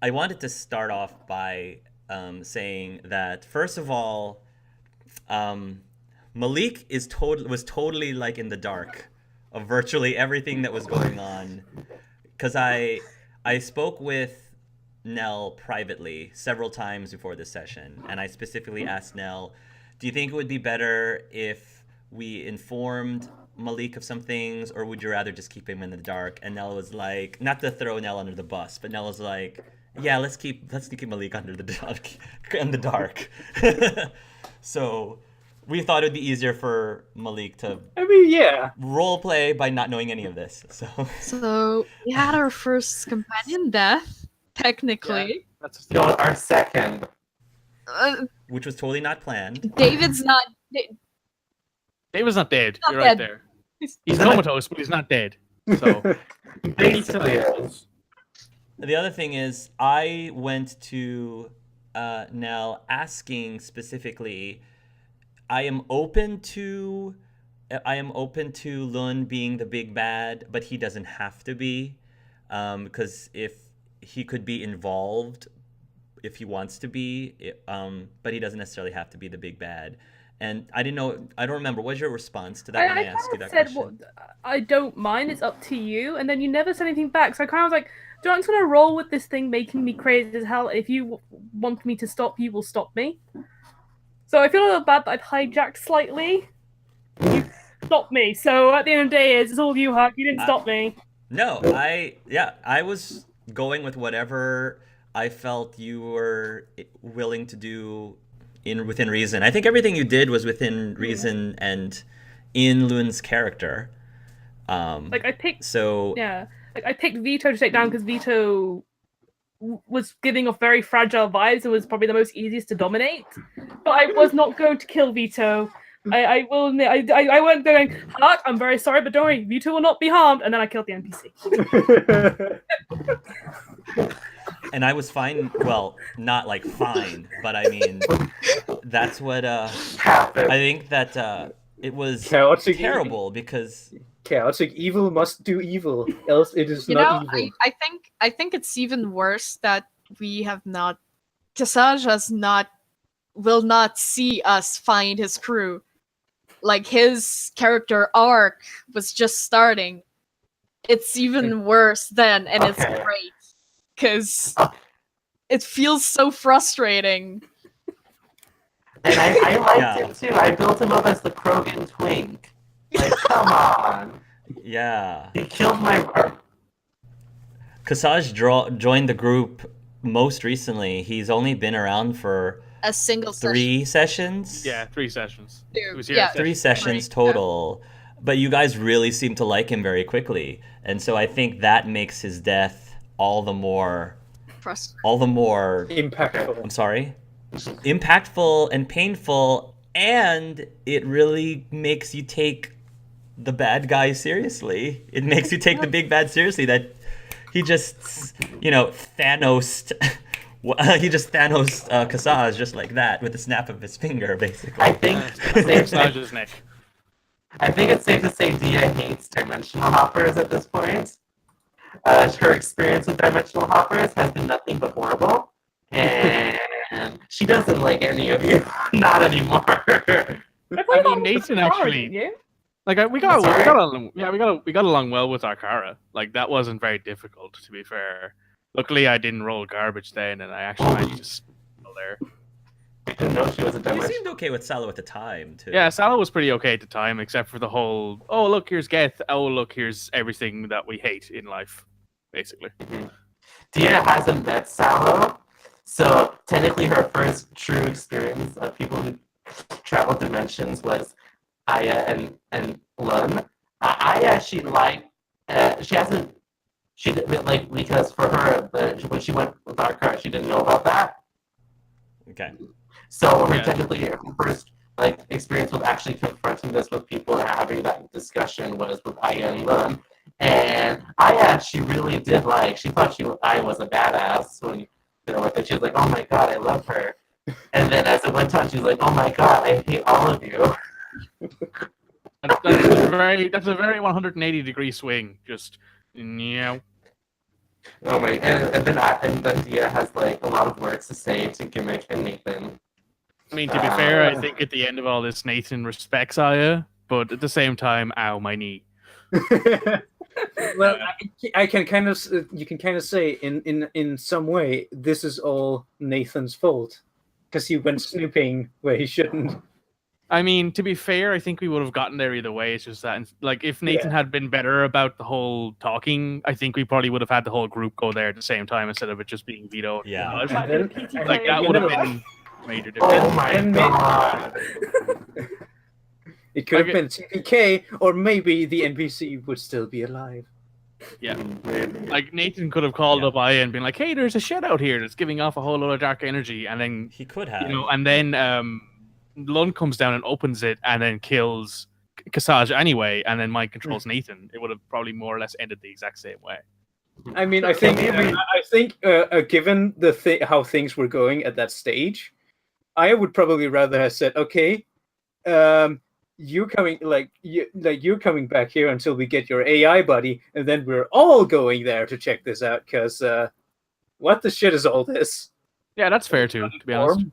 I wanted to start off by saying that first of all, um, Malik was totally like in the dark of virtually everything that was going on because I spoke with Nell privately several times before this session, and I specifically asked Nell, "Do you think it would be better if we informed Malik of some things, or would you rather just keep him in the dark?" And Nell was like, not to throw Nell under the bus, but Nell was like, "Yeah, let's keep Malik under the dark, in the dark." So we thought it'd be easier for Malik to I mean, yeah. role play by not knowing any of this. So So we had our first companion death, Yeah. technically. That's No, our second. Uh, which was totally not planned. David's not. David's not dead. Not You're right dead. there. He's He's comatose, but he's not dead. So Basically is. The other thing is, I went to Nell asking specifically. I am open to, I am open to Lun being the big bad, but he doesn't have to be, because if he could be involved, if he wants to be, but he doesn't necessarily have to be the big bad. And I didn't know. I don't remember. What was your response to that when I I asked you kind of that said, well, question? I don't mind, it's up to you. And then you never said anything back. So I kind of was like, do I'm just going to roll with this thing making me crazy as hell. If you want me to stop, you will stop me. So I feel a little bad that I've hijacked slightly. You stopped me. So at the end of the day, it's all you, Huck. You didn't stop me. No, I was going with whatever I felt you were willing to do in within reason. I think everything you did was within reason and in Lun's character. Like I picked, So yeah, like I picked Vito to take down because Vito was giving off very fragile vibes and was probably the most easiest to dominate. But I was not going to kill Vito. I will admit, I went going, Huck, I'm very sorry, but don't worry, Vito will not be harmed. And then I killed the NPC. and I was fine. Well, not like fine, but I mean, that's what I Happen. think that it was Chaotic terrible because chaotic evil must do evil, else it is You not know, evil. I think it's even worse that we have not. Cassage has not will not see us find his crew. Like his character arc was just starting. It's even worse then, and it's Okay. great because it feels so frustrating. And I liked Yeah. him too. I built him up as the Krogan twink. Like, come on. yeah, He killed my. Kasaj joined the group most recently. He's only been around for A single three sessions. Yeah, 3 sessions. session. He was here Yeah, at Three session sessions 3, total. But you guys really seem to like him very quickly, and so I think that makes his death all the more, frustrating. all the more. impactful. I'm sorry, impactful and painful, and it really makes you take the bad guy seriously. It makes you take the big bad seriously. That he just, Thanos. He just Thanos Kasaz just like that with the snap of his finger, basically. I think Massage's neck. I think it's safe to say Dia hates dimensional hoppers at this point. Her experience with dimensional hoppers has been nothing but horrible, and she doesn't like any of you. Not anymore. I mean, Nathan actually. Yeah. Like we got along, yeah, we got along well with Arkara. Like that wasn't very difficult, to be fair. Luckily, I didn't roll garbage then, and I actually managed to spill there. I didn't know she was a You dimensional. seemed okay with Salo at the time too. Yeah, Salah was pretty okay at the time, except for the whole, oh look, here's Geth. Oh look, here's everything that we hate in life, basically. Dia hasn't met Salo, so technically her first true experience of people who travel dimensions was Aya and Lun. Aya, she liked. She hasn't. She didn't like because for her, when she went with our car, she didn't know about that. Okay. So her Yeah. technically her first experience with actually confronting this with people and having that discussion was with Aya and Lun. And Aya, she really did like. She thought Aya was a badass when with it. She was like, "Oh my god, I love her." And then as it went on, she was like, "Oh my god, I hate all of you." That's a very 180-degree swing. Just, yeah. Oh my, and then Dia has like a lot of words to say to Gimmick and Nathan. I mean, to be fair, I think at the end of all this, Nathan respects Aya, but at the same time, ow, my knee. Well, I can kind of, you can kind of say in some way this is all Nathan's fault because he went snooping where he shouldn't. I mean, to be fair, I think we would have gotten there either way. It's just that, like, if Nathan had been better about the whole talking, I think we probably would have had the whole group go there at the same time instead of it just being vetoed. Yeah. Like, Like, that would have been major Oh difference. my god! It could have been TPK, or maybe the NPC would still be alive. Yeah. Maybe. Like, Nathan could have called up Aya and been like, hey, there's a shed out here that's giving off a whole lot of dark energy, and then, He could have. and then Lund comes down and opens it and then kills Kasaj anyway, and then mind controls Nathan. It would have probably more or less ended the exact same way. I mean, I think given the how things were going at that stage, I would probably rather have said, okay, you're coming you're coming back here until we get your AI buddy, and then we're all going there to check this out. Because what the shit is all this? Yeah, that's fair too, to be honest.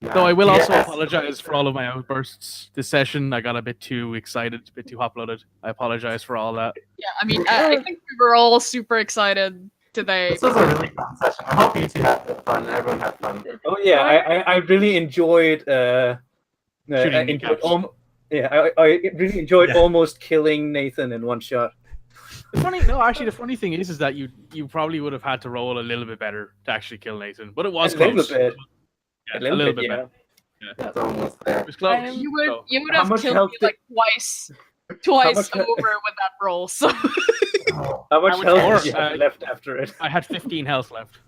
Though I will also apologize for all of my outbursts this session. I got a bit too excited, a bit too hot-blooded. I apologize for all that. Yeah, I mean, I think we were all super excited today. This was a really fun session. I hope you two had fun. Everyone had fun. Oh yeah, I really enjoyed. Shooting kneecaps. I really enjoyed almost killing Nathan in one shot. The funny thing is that you probably would have had to roll a little bit better to actually kill Nathan, but it was close. A little bit, yeah. It's almost there. It was close. You would so. you would How have much killed health me did- like twice much- over with that roll. So How much How much health more? did you have left after it? I had 15 health left.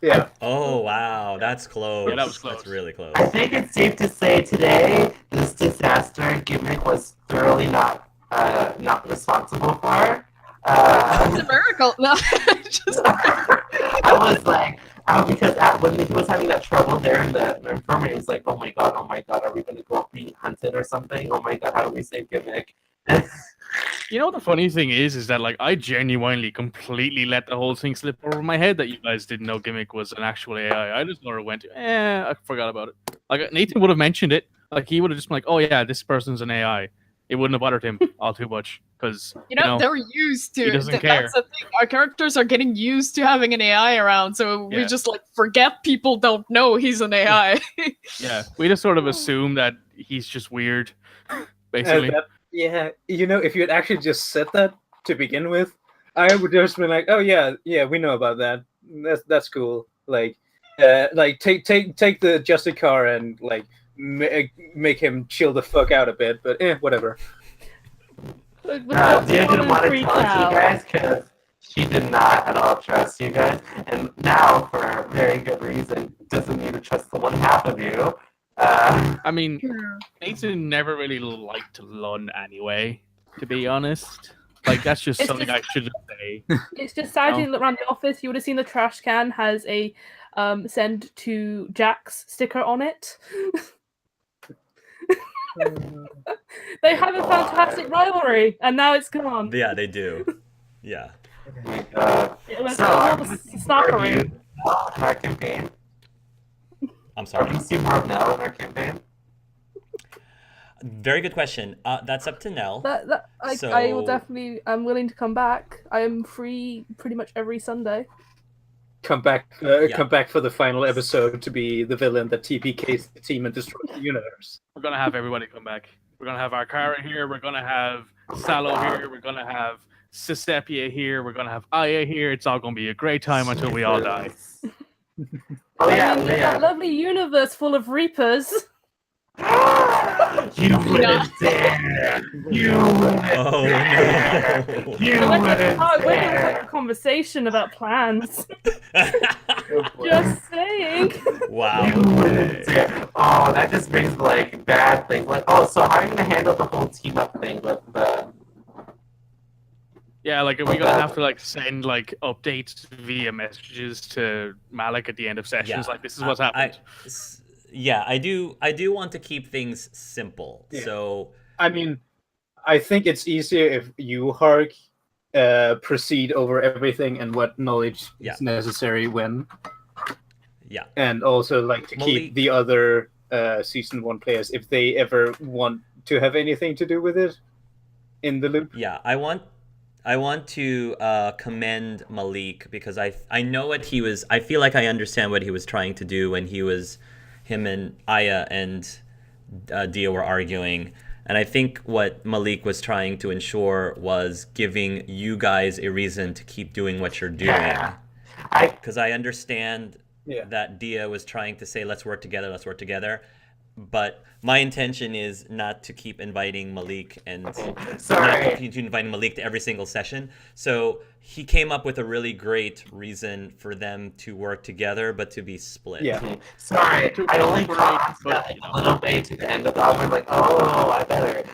Yeah. Oh wow, that's close. Yeah, that was close. That's really close. I think it's safe to say today this disaster Gimmick was thoroughly not responsible for. it's a miracle. No, just I was like, because when he was having that trouble there in the infirmary, it was like, oh my god, are we going to go be hunted or something? Oh my god, how do we save Gimmick? You know what the funny thing is that like I genuinely completely let the whole thing slip over my head that you guys didn't know Gimmick was an actual AI. I just sort of went, I forgot about it. Like Nathan would have mentioned it. Like he would have just been like, oh yeah, this person's an AI. It wouldn't have bothered him all too much because they're used to. he doesn't care. That's the thing. Our characters are getting used to having an AI around, so we just like forget people don't know he's an AI. Yeah, we just sort of assume that he's just weird, basically. If you had actually just said that to begin with, I would just be like, oh yeah, we know about that. That's cool. Like take the adjusted car and like make him chill the fuck out a bit. But whatever. Dia didn't want to talk to you guys because she did not at all trust you guys, and now for very good reason doesn't even trust the one half of you. I mean, Nathan never really liked Lun anyway, to be honest. Like, that's just something I shouldn't say. It's just sad you look around the office, you would have seen the trash can has a send to Jax sticker on it. They have a fantastic rivalry, and now it's gone. Yeah, they do. Yeah. It was So, all the snappery. in our campaign. I'm Are sorry. we see more of Nell in our campaign? Very good question. That's up to Nell. I will definitely. I'm willing to come back. I am free pretty much every Sunday. Come back for the final episode to be the villain that TPKs the team and destroys the universe. We're gonna have everybody come back. We're gonna have Arkara here. We're gonna have Salo here. We're gonna have Sisepia here. We're gonna have Aya here. It's all gonna be a great time until we all die. Oh yeah, I mean, that lovely universe full of Reapers. You wouldn't dare! You wouldn't dare! No. You We're wouldn't going to dare! have a conversation about plans. Just saying. Wow. You wouldn't dare! Oh, that just brings like bad things. Like, oh, so how are you gonna handle the whole team up thing with the? Yeah, like, are we gonna have to like send like updates via messages to Malik at the end of sessions? Yeah. Like, this is what's happened. I do want to keep things simple. Yeah. So I mean, I think it's easier if you, Hark, proceed over everything and what knowledge Yeah. is necessary when. Yeah. And also like to keep Malik- the other season 1 players, if they ever want to have anything to do with it, in the loop. Yeah, I want to commend Malik because I know what he was. I feel like I understand what he was trying to do when him and Aya and Dia were arguing, and I think what Malik was trying to ensure was giving you guys a reason to keep doing what you're doing. Yeah. Because I understand Yeah. that Dia was trying to say, let's work together. But my intention is not to keep inviting Malik and not Sorry. to inviting Malik to every single session. So he came up with a really great reason for them to work together, but to be split. Yeah. Sorry, I only Right, crossed but, like you know. a little way to the end of the album. Like, oh, I better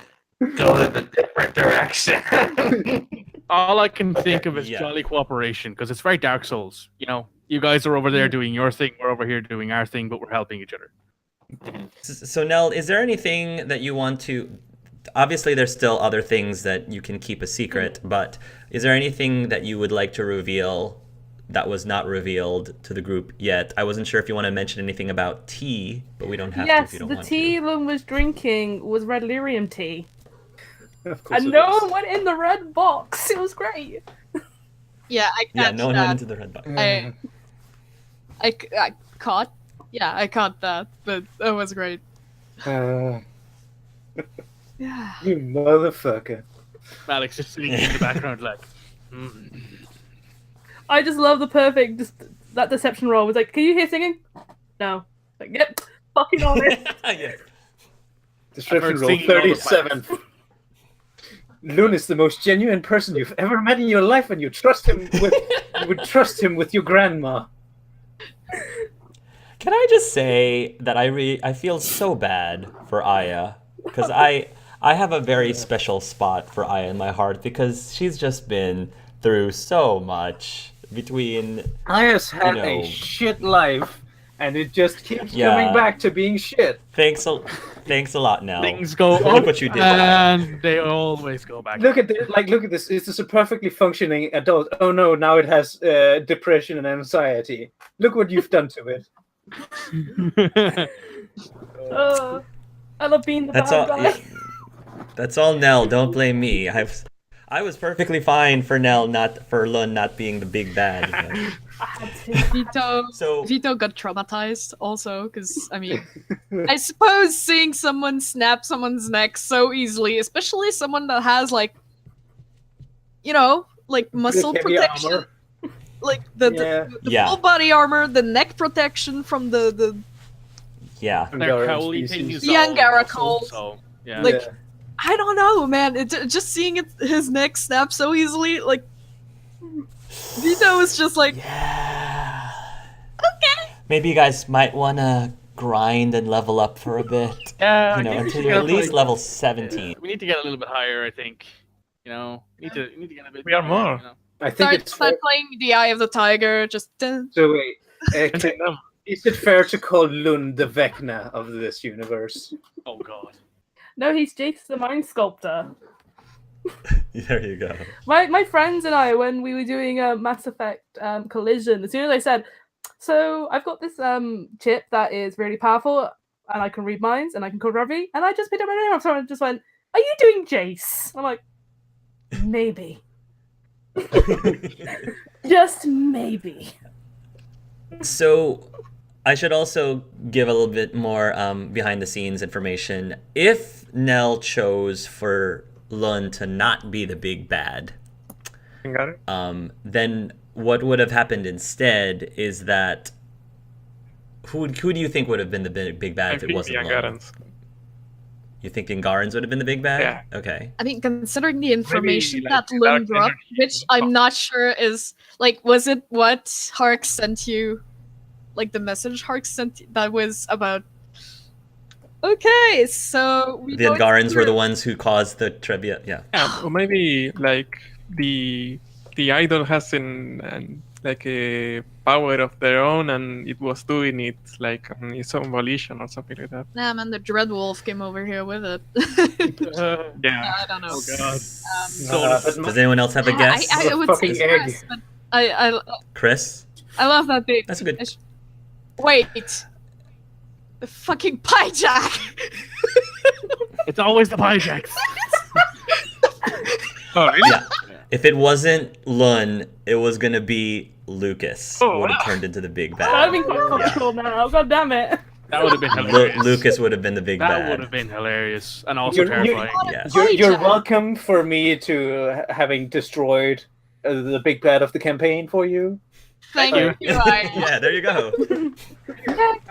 go in a different direction. All I can think of is Yeah. jolly cooperation, because it's very Dark Souls. You know, you guys are over there doing your thing, we're over here doing our thing, but we're helping each other. So Nell, is there anything that you want to? Obviously, there's still other things that you can keep a secret, but is there anything that you would like to reveal that was not revealed to the group yet? I wasn't sure if you want to mention anything about tea, but we don't have to if Yes, you don't the want tea to. Lum was drinking was red lyrium tea. Of course And it no is. one went in the red box. It was great. Yeah, I Yeah, catch no one that. went into the red box. I caught. Yeah, I caught that, but that was great. Uh, Yeah. you motherfucker. Alex just sitting in the background like, "Hmm." I just love the perfect that deception roll. Was like, can you hear singing? No. Like, yep, fucking on it. Yeah. Description heard roll singing all the 37. Loon is the most genuine person you've ever met in your life, and you trust him with you would trust him with your grandma. Can I just say that I feel so bad for Aya because I have a very special spot for Aya in my heart because she's just been through so much between Aya's had You a know. shit life, and it just keeps Yeah. coming back to being shit. thanks a lot now. Things go Look up what you did. and they always go back. Look at this! Look at this! This is a perfectly functioning adult. Oh no! Now it has depression and anxiety. Look what you've done to it. I love being the That's bad all. guy. Yeah. That's all Nell. Don't blame me. I was perfectly fine for Lun not being the big bad. I had to. So Vito got traumatized also, because, I mean, I suppose seeing someone snap someone's neck so easily, especially someone that has, like, you know, like muscle Heavy protection, armor. like the Yeah. full body armor, the neck protection from the yeah. Their Angara cowly thing species. is The all Angara muscle, cold. so yeah. like, Yeah. I don't know, man. Just seeing his neck snap so easily, like, Vito was just like, Yeah. okay. Maybe you guys might want to grind and level up for a bit. Yeah, You know, I think until we you're at gotta, least like, level 17. we need to get a little bit higher, I think. You know, we need to get a bit. We are higher, more. You know? I think Start playing the Eye of the Tiger. Just So wait, is it fair to call Lund the Vecna of this universe? Oh god. No, he's Jace the Mind Sculptor. There you go. My friends and I, when we were doing a Mass Effect collision, as soon as I said, so I've got this chip that is really powerful, and I can read minds, and I can code Ravi, and I just picked up my name off someone and just went, "Are you doing Jace?" I'm like, maybe, just maybe. So, I should also give a little bit more behind the scenes information. If Nell chose for Lun to not be the big bad, Got it? then what would have happened instead is that who do you think would have been the big bad I if it think wasn't Lun? Angarans. You think Angarans would have been the big bad? Yeah. Okay. I mean, considering the information like, that dark Lund dropped, energy which I'm not sure is like, was it what Hark sent you? Like the message Hark sent that was about. Okay, so we The know it's Angarans were the true. ones who caused the trivia. Yeah. Yeah, or maybe like the idol has an like a power of their own, and it was doing it like on its own volition or something like that. Nah, man, the Dreadwolf came over here with it. Yeah. I don't know. Oh god. Does anyone else have a guess? I would say Fucking egg. Chris, but I Chris? love that big. That's a good. Wait, the fucking pie jack. It's always the pie jacks. Oh, really? Yeah. If it wasn't Lun, it was gonna be Lucas. Oh, would have wow. turned into the big I'm bad. being quite comical now. God damn it. That would have been hilarious. Lucas would have been the big That bad. would have been hilarious and also You're- you- terrifying. Yes. You're Hijack. welcome for me to having destroyed the big bad of the campaign for you. Thank you. you. I, Yeah, there you go.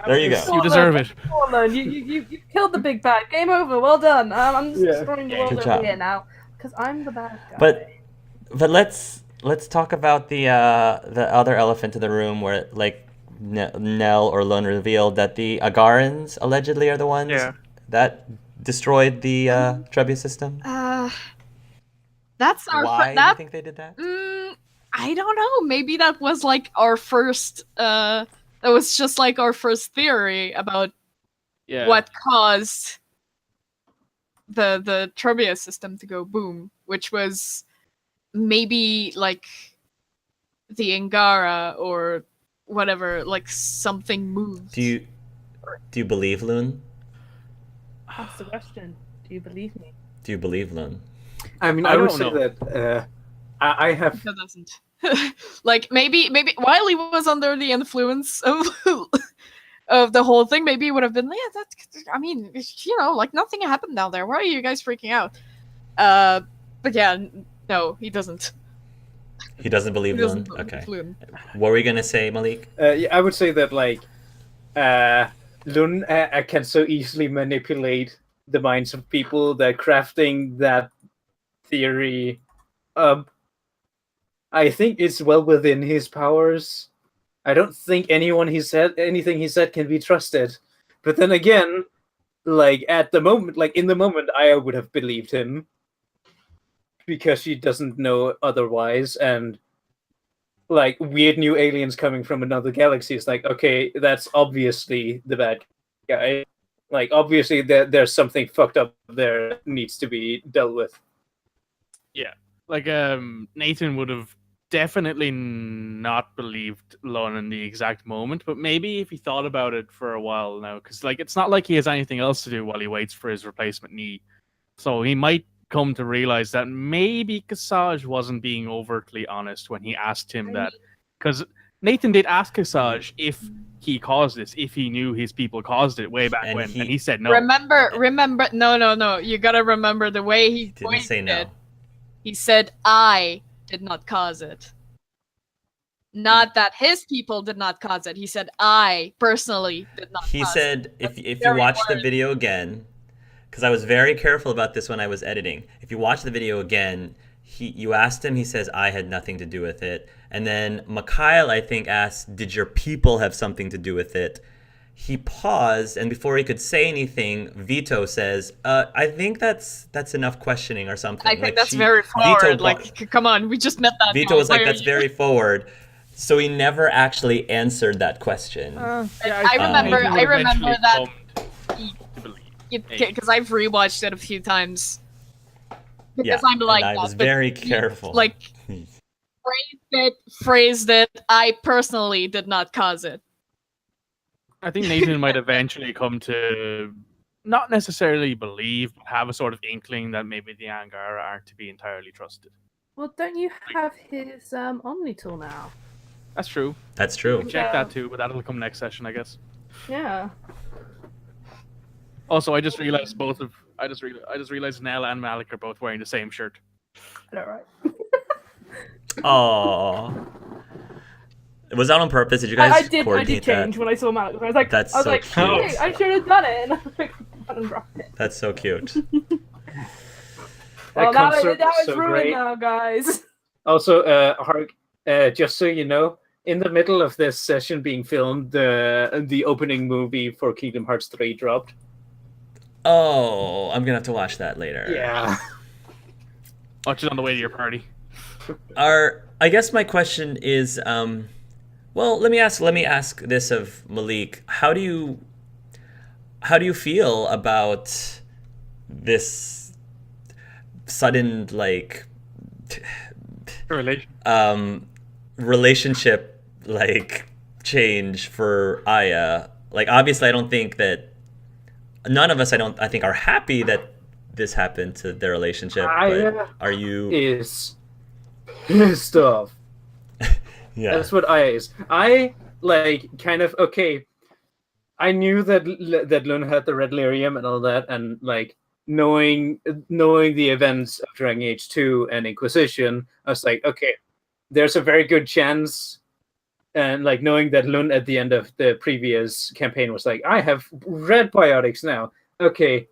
There you go. You deserve it. Orlon, you killed the big bad. Game over. Well done. I'm just Yeah. destroying the Yeah, world good over job. here now because I'm the bad guy. But let's talk about the other elephant in the room where like Nell or Lun revealed that the Agarans allegedly are the ones Yeah. that destroyed the Trebia system. that's our Why do you that. think they did that? I don't know. Maybe that was like our first. That was just like our first theory about Yeah. what caused the Trebia system to go boom, which was maybe like the Angara or whatever, like something moved. Do you believe Lun? That's the question. Do you believe me? Do you believe Lun? I mean, I I would don't say know. that I have. That doesn't. Like maybe while he was under the influence of the whole thing, maybe it would have been, yeah, that's, I mean, you know, like nothing happened down there. Why are you guys freaking out? But yeah, no, he doesn't. He doesn't believe He doesn't Lun? Okay. believe Lun. What were you gonna say, Malik? Yeah, I would say that like Lun can so easily manipulate the minds of people that crafting that theory. I think it's well within his powers. I don't think anything he said can be trusted. But then again, like at the moment, like in the moment, I would have believed him because she doesn't know otherwise, and like weird new aliens coming from another galaxy is like, okay, that's obviously the bad guy. Like obviously there's something fucked up there that needs to be dealt with. Like Nathan would have definitely not believed Lon in the exact moment, but maybe if he thought about it for a while now, because like it's not like he has anything else to do while he waits for his replacement knee, so he might come to realize that maybe Kasaj wasn't being overtly honest when he asked him that, because Nathan did ask Kasaj if he caused this, if he knew his people caused it way back And when, he- and he said no. Remember, no. You gotta remember the way he Didn't voiced say no. it. He said, "I did not cause it." Not that his people did not cause it. He said, "I personally did not." He cause said, it. if That's you very watch the word. video again, because I was very careful about this when I was editing. If you watch the video again, you asked him, he says, I had nothing to do with it. And then Mikhail, I think, asked, did your people have something to do with it? He paused, and before he could say anything, Vito says, I think that's enough questioning or something. I think that's very forward. Like, come on, we just met that. Vito guy. was like, Why are that's you- very forward. So he never actually answered that question. Yeah, I remember- Nathan would I remember eventually that- come to believe. Because I've rewatched it a few times. Because Yeah, I'm like and I that, was but very he, careful. Like phrased it. I personally did not cause it. I think Nathan might eventually come to not necessarily believe, but have a sort of inkling that maybe the Angara aren't to be entirely trusted. Well, don't you have his Omni tool now? That's true. That's true. Check that too, but that'll come next session, I guess. Yeah. Also, I just realized I just realized Nell and Malik are both wearing the same shirt. All right. Aww. Was that on purpose? Did you guys I did coordinate change that? when I saw Malik. I was like, That's I was so like, cute. hey, I should have done it, and I was like, and dropped it. That's so cute. Well, That now concert that was it's so ruined great. now, guys. Also, Hark, just so you know, in the middle of this session being filmed, the opening movie for Kingdom Hearts 3 dropped. Oh, I'm gonna have to watch that later. Yeah. Watch it on the way to your party. Are I guess my question is, well, let me ask this of Malik. How do you feel about this sudden like Relation. relationship like change for Aya? Like, obviously, I don't think that none of us, I think, are happy that this happened to their relationship. Aya But are you? is pissed off. Yeah. That's what I is. I like kind of okay. I knew that Lun had the Red Lyrium and all that, and like knowing the events of Dragon Age 2 and Inquisition, I was like, okay, there's a very good chance. And like knowing that Lun at the end of the previous campaign was like, I have red biotics now. Okay,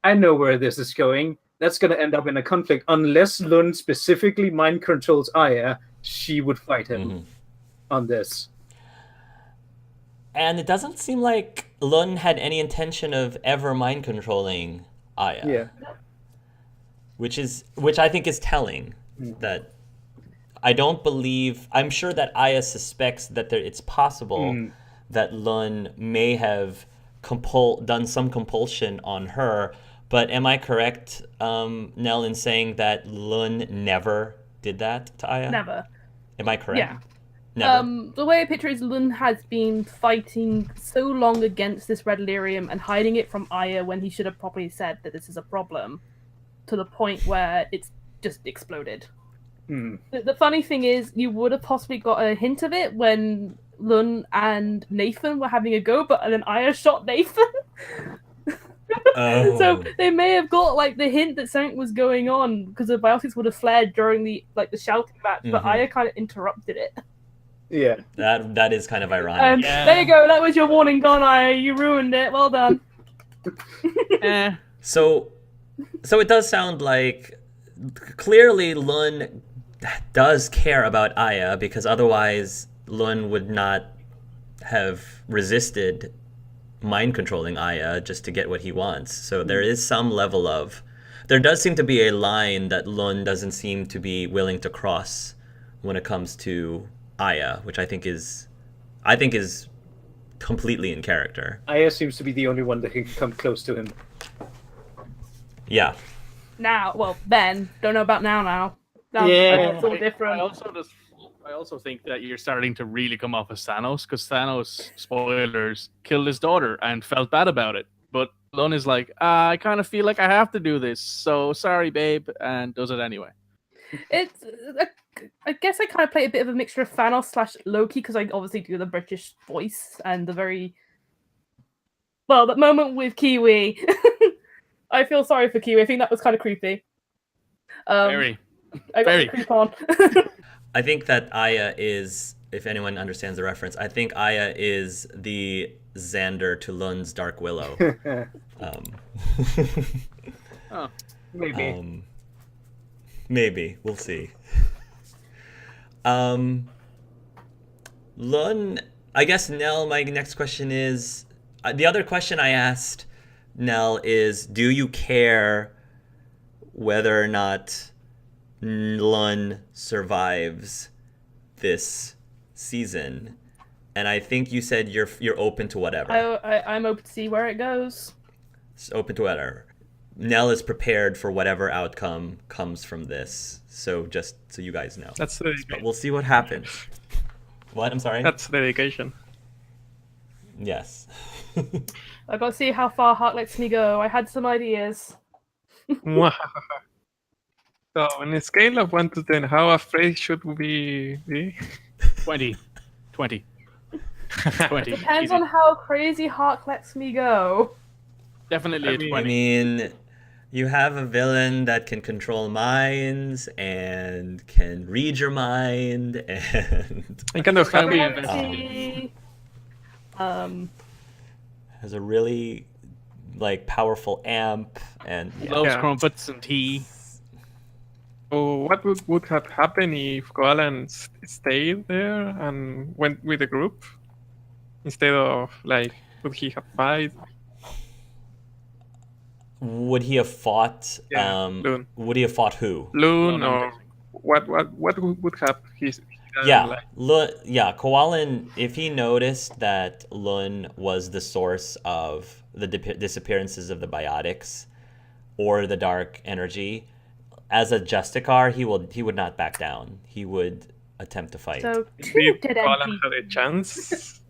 I know where this is going. That's going to end up in a conflict unless Lun specifically mind controls Aya. She would fight him on this. And it doesn't seem like Lun had any intention of ever mind controlling Aya. Yeah. Which I think is telling that I'm sure that Aya suspects that it's possible that Lun may have done some compulsion on her. But am I correct, Nell, in saying that Lun never did that to Aya? Never. Am I correct? Yeah. Never. The way I picture it is Lun has been fighting so long against this red lyrium and hiding it from Aya when he should have probably said that this is a problem, to the point where it's just exploded. The funny thing is, you would have possibly got a hint of it when Lun and Nathan were having a go, but then Aya shot Nathan. Oh. So they may have got like the hint that something was going on, because the biotics would have flared during the shouting match, but Aya kind of interrupted it. Yeah. That is kind of ironic. There you go. That was your warning gone, Aya. You ruined it. Well done. So it does sound like clearly Lun does care about Aya, because otherwise Lun would not have resisted mind controlling Aya just to get what he wants. So there is some level of, there does seem to be a line that Lun doesn't seem to be willing to cross when it comes to Aya, which I think is completely in character. Aya seems to be the only one that can come close to him. Yeah. Then don't know about now. Yeah. It's all different. I also think that you're starting to really come off as Thanos, because Thanos, spoilers, killed his daughter and felt bad about it. But Lun is like, I kind of feel like I have to do this, so sorry, babe, and does it anyway. It's, I guess I kind of play a bit of a mixture of Thanos / Loki, because I obviously do the British voice and the that moment with Kiwi. I feel sorry for Kiwi. I think that was kind of creepy. Very. I got the creep on. I think that Aya is, if anyone understands the reference, I think Aya is the Xander to Lun's Dark Willow. Maybe. Maybe. We'll see. Lun, I guess, Nell, my next question is, the other question I asked Nell is, do you care whether or not Lun survives this season? And I think you said you're open to whatever. I'm open to see where it goes. It's open to whatever. Nell is prepared for whatever outcome comes from this. So just so you guys know. That's the dedication. But we'll see what happens. What? I'm sorry? That's dedication. Yes. I've got to see how far Heart lets me go. I had some ideas. So, on a scale of 1 to 10, how afraid should we be? 20. 20. 20. Depends Easy. on how crazy Heart lets me go. Definitely a 20. I mean, you have a villain that can control minds and can read your mind and And kind of happy. Gravity. has a really powerful amp and Loves Yeah. crumpets and tea. So what would have happened if Golan stayed there and went with the group instead of would he have fight? would he have fought Yeah, Lun. would he have fought who? Lun Lun, or what would have his Yeah, like? Koalin, if he noticed that Lun was the source of the disappearances of the biotics or the dark energy, as a Justicar, he would not back down. He would attempt to fight. So Did two dead Koalan had a NPCs. chance?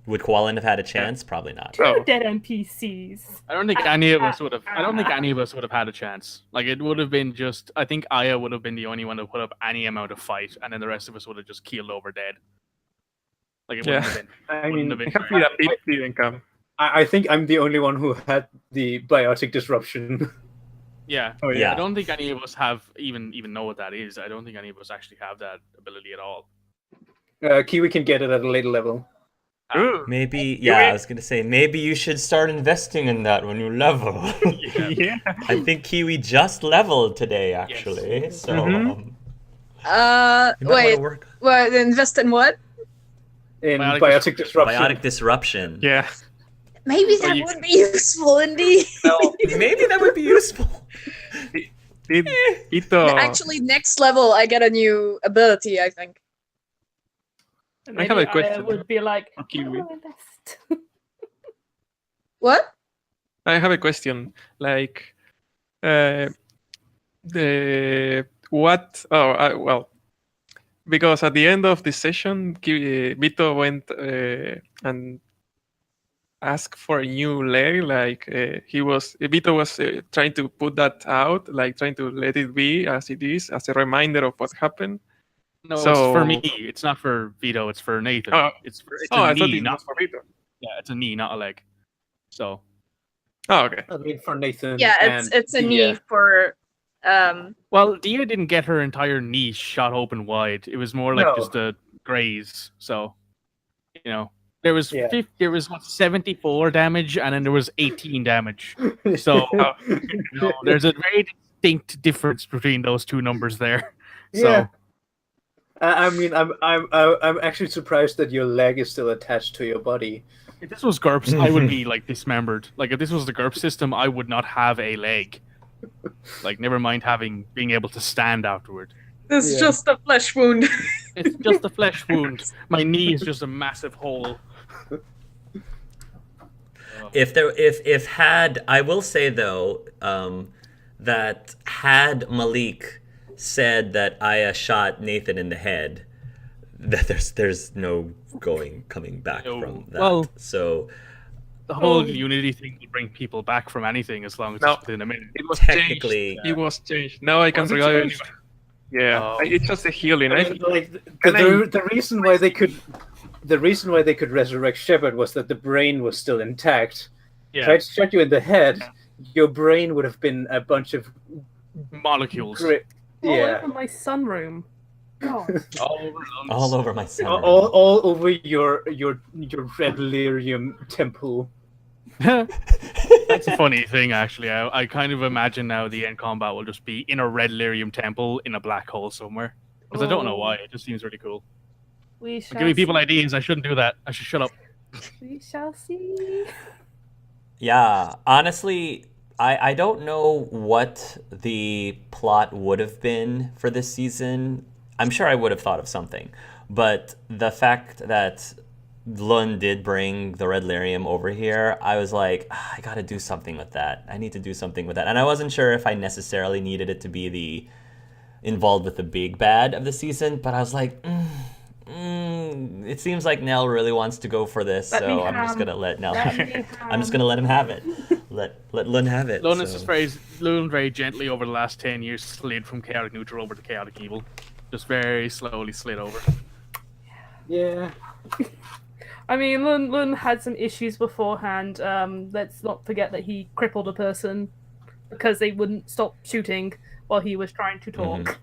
Would Koalin have had a chance? Probably not. Two Oh. dead NPCs. I don't think any of us would have. I don't think any of us would have had a chance. Like it would have been just. I think Aya would have been the only one to put up any amount of fight, and then the rest of us would have just keeled over dead. Like it wouldn't Yeah. have been. I Wouldn't mean, have been I'm happy that Pip didn't come. I think I'm the only one who had the biotic disruption. Yeah. Oh Yeah. I don't think any of us have even know what that is. I don't think any of us actually have that ability at all. Kiwi can get it at a later level. Ooh. Maybe, yeah, I was gonna say maybe you should start investing in that when you level. Yeah. I think Kiwi just leveled today, actually. So Mhm. you might wanna Wait, work. what? Invest in what? In Biotic biotic disruption. Biotic disruption. Yeah. Maybe So that you- would be useful indeed. Well, Maybe that would be useful. did Ito? Actually, next level, I get a new ability, I think. And I have a maybe question would be like, for I Kiwi. will invest. What? I have a question. Like, the what? Oh, well, because at the end of the session, Vito went and asked for a new leg. Like Vito was trying to put that out, like trying to let it be as it is, as a reminder of what happened. No, it's So- for me. It's not for Vito. It's for Nathan. Oh. It's Oh, a I thought knee, it not was for Vito. yeah. It's a knee, not a leg. So Oh, okay. I mean, for Nathan. Yeah, and it's a the, knee for well, Dia didn't get her entire knee shot open wide. It was more like No. just a graze. So there was Yeah. there was 74 damage, and then there was 18 damage. So there's a very distinct difference between those two numbers there. So Yeah. I mean, I'm actually surprised that your leg is still attached to your body. if this was GURPS, I would be like dismembered. Like if this was the GURPS system, I would not have a leg. Like never mind being able to stand afterward. it's Yeah. just a flesh wound. It's just a flesh wound. My knee is just a massive hole. If had, I will say though, that had Malik said that Aya shot Nathan in the head, that there's no coming back No. from that. Well, so The whole Unity thing will bring people back from anything as long as No. it's within a minute. It was Technically- changed. It was changed. Now I can Was it rely on changed? Yeah, Oh. it's just a healing. I mean, like the reason why they could resurrect Shepard was that the brain was still intact. Yeah, Tried to shot you in the head, your brain would have been a bunch of molecules All yeah, over my sunroom. God. all over. all over my son. all over your red lyrium temple. That's a funny thing, actually. I kind of imagine now the end combat will just be in a red lyrium temple in a black hole somewhere. Because I don't know why. It just seems really cool. We shall Giving people see. ideas. I shouldn't do that. I should shut up. We shall see. Yeah, honestly, I don't know what the plot would have been for this season. I'm sure I would have thought of something. But the fact that Lund did bring the red lyrium over here, I was like, I gotta do something with that. I need to do something with that. And I wasn't sure if I necessarily needed it to be involved with the big bad of the season, but I was like, it seems like Nell really wants to go for this, Let me so I'm just ham. gonna let Nell Let have me it. I'm just gonna let him have it. Let Lund have it. Lund is so. just very gently over the last 10 years slid from chaotic neutral over to chaotic evil. Just very slowly slid over. Yeah. I mean, Lun had some issues beforehand. Let's not forget that he crippled a person because they wouldn't stop shooting while he was trying to talk.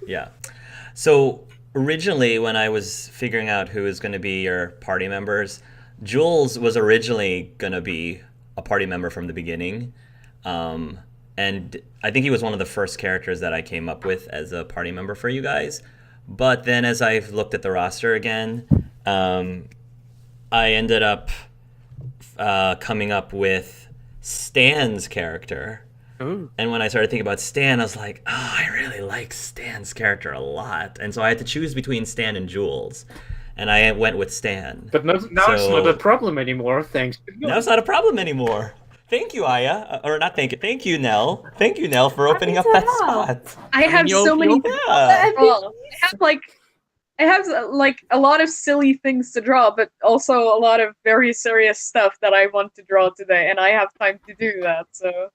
Yeah. So originally, when I was figuring out who was going to be your party members, Jules was originally going to be a party member from the beginning. And I think he was one of the first characters that I came up with as a party member for you guys. But then as I've looked at the roster again, I ended up coming up with Stan's character. Ooh. And when I started thinking about Stan, I was like, oh, I really like Stan's character a lot. And so I had to choose between Stan and Jules. And I went with Stan. But now it's not a problem anymore, thanks to you. Now it's not a problem anymore. Thank you, Aya. Or not thank you. Thank you, Nell. Thank you, Nell, for opening up that spot. I have so many. Yeah. Well, I have like a lot of silly things to draw, but also a lot of very serious stuff that I want to draw today, and I have time to do that. So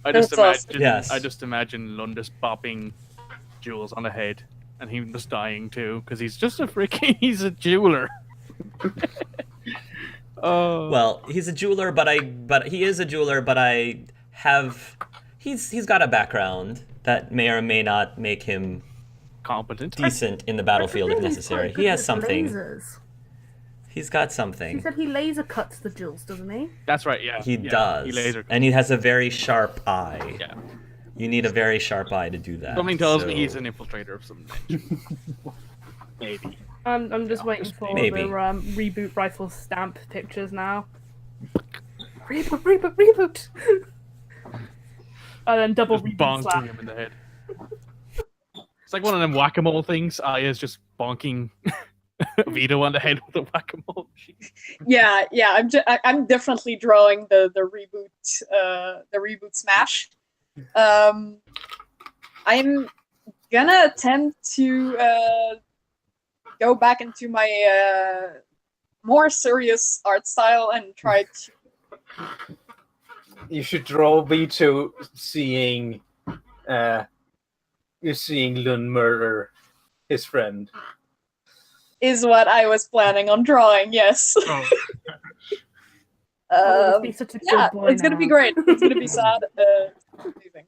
I just That's awesome. imagine, Yes. I just imagine Lundus bopping Jules on the head, and him just dying too, because he's just a freaking, he's a jeweler. Oh. Well, he's a jeweler, but he is a jeweler, but he's got a background that may or may not make him Competent. decent in the battlefield if I think he's necessary. quite He good has with something. lasers. He's got He something. said he laser cuts the jewels, doesn't he? That's right, yeah. He yeah, does. He laser. And he has a very sharp eye. Yeah. You need a very sharp eye to do that. Something tells me so- he's an infiltrator of some nature. Maybe. I'm just waiting for Maybe. the reboot rifle stamp pictures now. Reboot! And then double Just reboot bonking slap. him in the head. It's like one of them whack-a-mole things. Aya's just bonking Vito on the head with a whack-a-mole machine. yeah, I'm definitely drawing the reboot smash. I'm gonna attempt to go back into my more serious art style and try to. You should draw Vito seeing Lund murder his friend. Is what I was planning on drawing. Yes. Oh. Oh, be such a good Yeah, boy it's gonna be now. great. It's gonna be sad. Amazing.